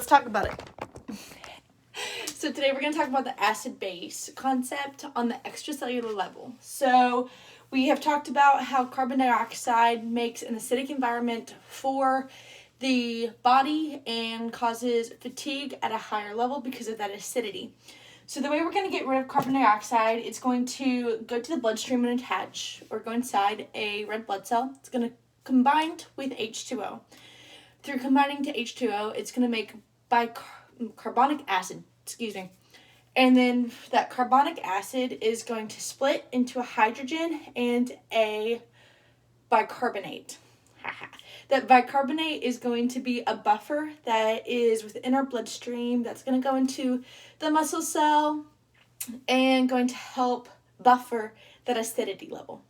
let's talk about it. So today we're going to talk about the acid-base concept on the extracellular level. So we have talked about how carbon dioxide makes an acidic environment for the body and causes fatigue at a higher level because of that acidity. So the way we're going to get rid of carbon dioxide, it's going to go to the bloodstream and attach or go inside a red blood cell. It's going to combine with H2O. Through combining to H2O, it's going to make bicarbonic acid. And then that carbonic acid is going to split into a hydrogen and a bicarbonate. That bicarbonate is going to be a buffer that is within our bloodstream that's going to go into the muscle cell and going to help buffer that acidity level.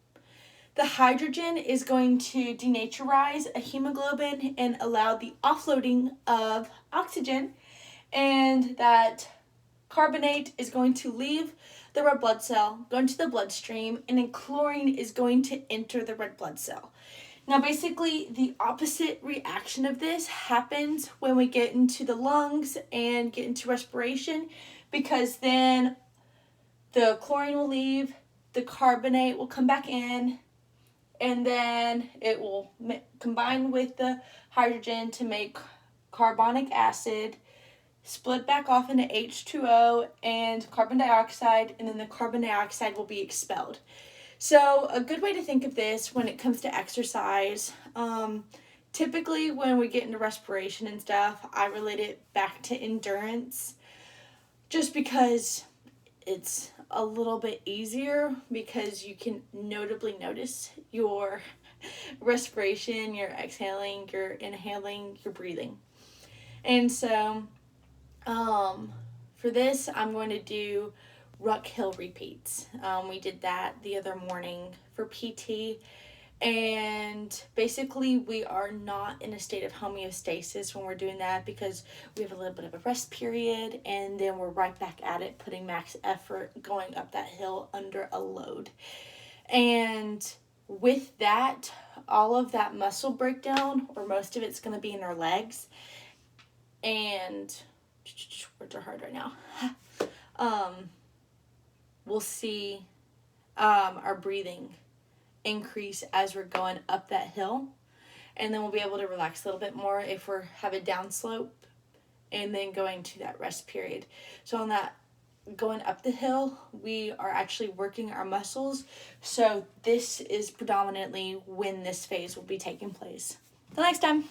The hydrogen is going to denaturize a hemoglobin and allow the offloading of oxygen, and that carbonate is going to leave the red blood cell, go into the bloodstream, and then chlorine is going to enter the red blood cell. Now, basically, the opposite reaction of this happens when we get into the lungs and get into respiration, because then the chlorine will leave, the carbonate will come back in, and then it will combine with the hydrogen to make carbonic acid, split back off into H2O and carbon dioxide, and then the carbon dioxide will be expelled. So a good way to think of this when it comes to exercise, typically when we get into respiration and stuff, I relate it back to endurance, just because it's a little bit easier because you can notably notice your respiration, your exhaling, your inhaling, your breathing. And so for this, I'm going to do ruck hill repeats. We did that the other morning for PT, and basically we are not in a state of homeostasis when we're doing that because we have a little bit of a rest period, and then we're right back at it, putting max effort, going up that hill under a load. And with that, all of that muscle breakdown, or most of it's going to be in our legs, and words are hard right now. We'll see our breathing increase as we're going up that hill, and then we'll be able to relax a little bit more if we have a downslope, and then going to that rest period. So on that going up the hill, we are actually working our muscles. So this is predominantly when this phase will be taking place. Till next time.